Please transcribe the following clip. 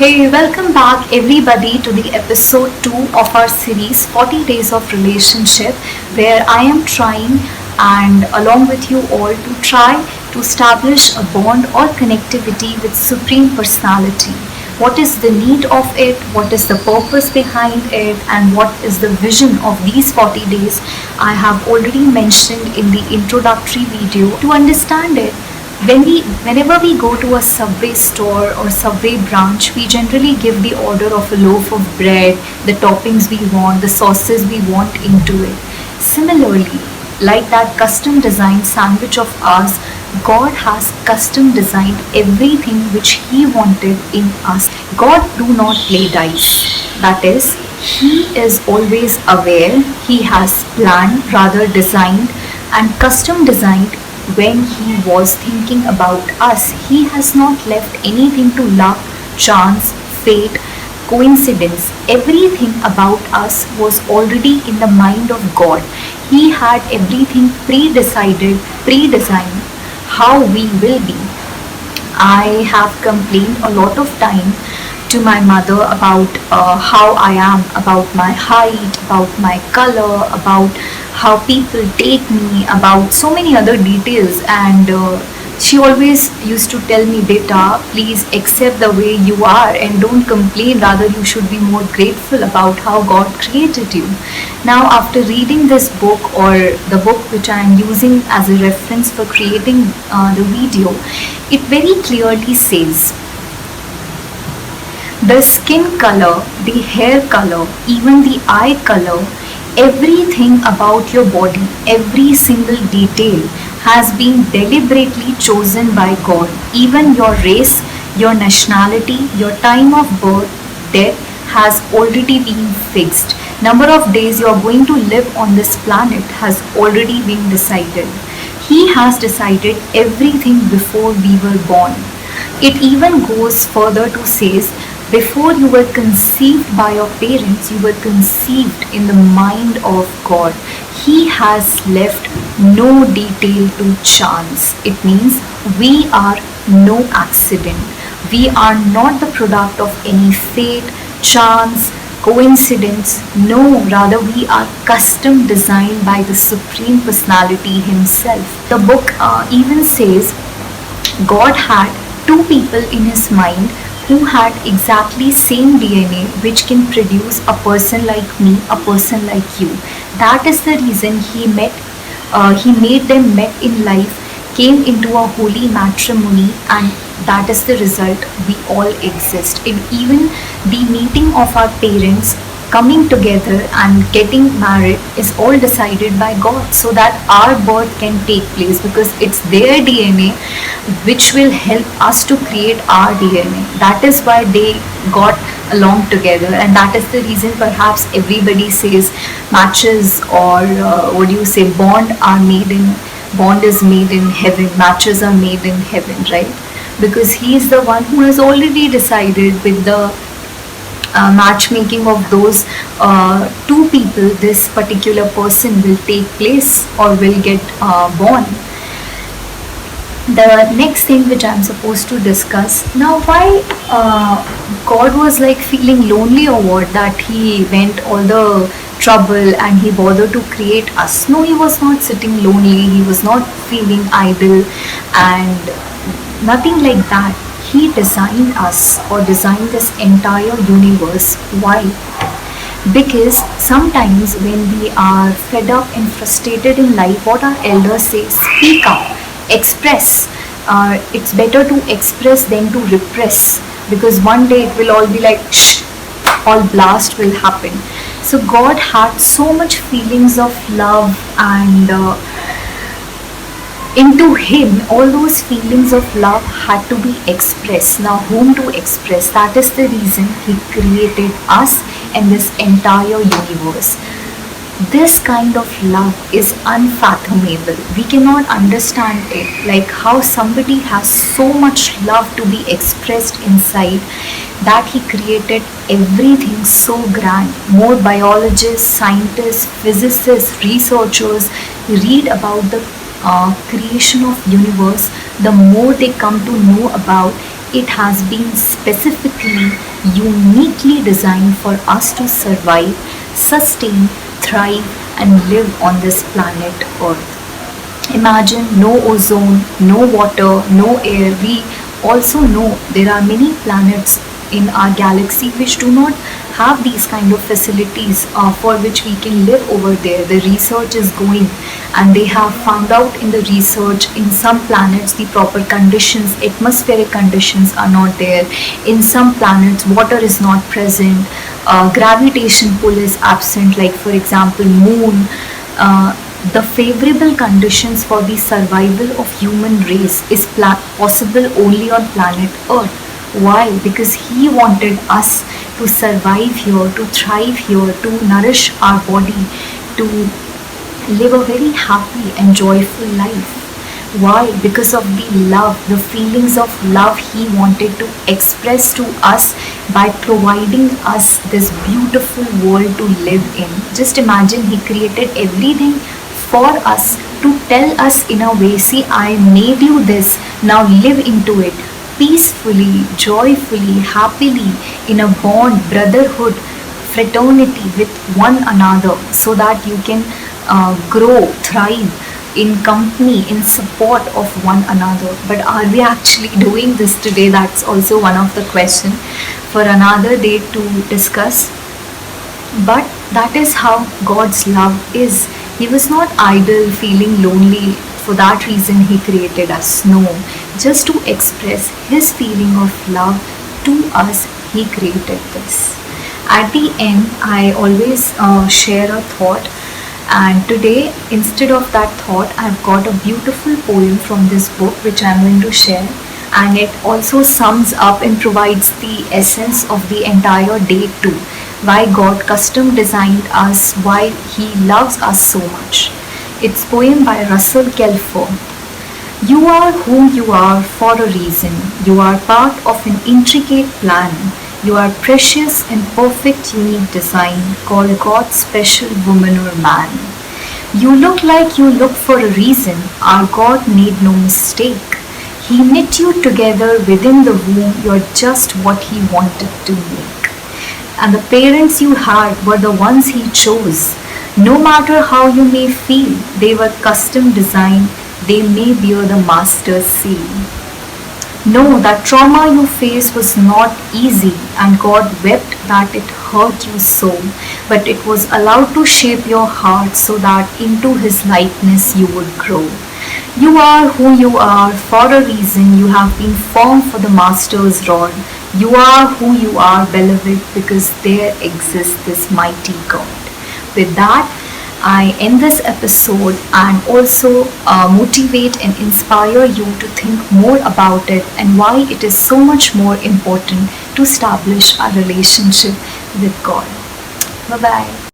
Hey, welcome back everybody to the episode 2 of our series 40 Days of Relationship, where I am trying and along with you all to try to establish a bond or connectivity with Supreme Personality. What is the need of it? What is the purpose behind it? And what is the vision of these 40 days? I have already mentioned in the introductory video. To understand it, whenever we go to a Subway store or Subway branch, we generally give the order of a loaf of bread, the toppings we want, the sauces we want into it. Similarly, like that custom designed sandwich of ours, God has custom designed everything which He wanted in us. God do not play dice. That is, He is always aware. He has planned, rather designed and custom designed when He was thinking about us. He has not left anything to luck, chance, fate, coincidence. Everything about us was already in the mind of God. He had everything pre-decided, pre-designed how we will be. I have complained a lot of time to my mother about how I am, about my height, about my color, about how people take me, about so many other details, and she always used to tell me, beta, please accept the way you are and don't complain, rather you should be more grateful about how God created you. Now after reading this book, or the book which I am using as a reference for creating the video, it very clearly says the skin color, the hair color, even the eye color, everything about your body, every single detail has been deliberately chosen by God. Even your race, your nationality, your time of birth, death has already been fixed. Number of days you are going to live on this planet has already been decided. He has decided everything before we were born. It even goes further to say, before you were conceived by your parents, you were conceived in the mind of God. He has left no detail to chance. It means we are no accident. We are not the product of any fate, chance, coincidence. No, rather we are custom designed by the Supreme Personality Himself. The book even says God had two people in His mind who had exactly same DNA, which can produce a person like me, a person like you. That is the reason He made them met in life, came into a holy matrimony, and that is the result. We all exist. And even the meeting of our parents, coming together and getting married, is all decided by God, so that our birth can take place, because it's their DNA which will help us to create our DNA. That is why they got along together, and that is the reason perhaps everybody says matches, or bond is made in heaven, matches are made in heaven, right? Because He is the one who has already decided with the matchmaking of those two people, this particular person will take place or will get born. The next thing which I'm supposed to discuss now, why God was like feeling lonely, or what, that He went all the trouble and He bothered to create us. No, He was not sitting lonely, He was not feeling idle and nothing like that. He designed us, or designed this entire universe. Why? Because sometimes when we are fed up and frustrated in life, what our elders say, speak up, express. It's better to express than to repress, because one day it will all be like shh, all blast will happen. So God had so much feelings of love, and into Him all those feelings of love had to be expressed. Now whom to express? That is the reason He created us and this entire universe. This kind of love is unfathomable. We cannot understand it, like how somebody has so much love to be expressed inside, that He created everything so grand. More biologists, scientists, physicists, researchers read about the creation of universe, the more they come to know about it has been specifically uniquely designed for us to survive, sustain, thrive, and live on this planet Earth. Imagine no ozone, no water, no air. We also know there are many planets in our galaxy which do not have these kind of facilities for which we can live over there. The research is going, and they have found out in the research in some planets the proper conditions, atmospheric conditions are not there. In some planets water is not present, gravitation pull is absent, like for example moon. The favorable conditions for the survival of human race is possible only on planet Earth. Why? Because he wanted us to survive here, to thrive here, to nourish our body, to live a very happy and joyful life. Why? Because of the love, the feelings of love he wanted to express to us by providing us this beautiful world to live in. Just imagine, he created everything for us to tell us in a way, see, I made you this, now live into it peacefully, joyfully, happily, in a bond, brotherhood, fraternity with one another, so that you can grow, thrive in company, in support of one another. But are we actually doing this today? That's also one of the questions for another day to discuss. But that is how God's love is. He was not idle, feeling lonely. For that reason, He created us. No, just to express His feeling of love to us, He created this. At the end, I always share a thought, and today, instead of that thought, I've got a beautiful poem from this book which I'm going to share, and it also sums up and provides the essence of the entire day too. Why God custom designed us, why He loves us so much. It's poem by Russell Kelfer. You are who you are for a reason. You are part of an intricate plan. You are precious and perfect unique design called God's special woman or man. You look like you look for a reason. Our God made no mistake. He knit you together within the womb. You're just what He wanted to make. And the parents you had were the ones He chose. No matter how you may feel, they were custom designed. They may bear the master's seal. Know that trauma you faced was not easy, and God wept that it hurt you so, but it was allowed to shape your heart so that into His likeness you would grow. You are who you are for a reason. You have been formed for the Master's rod. You are who you are, beloved, because there exists this mighty God. With that, I end this episode and also motivate and inspire you to think more about it and why it is so much more important to establish a relationship with God. Bye bye.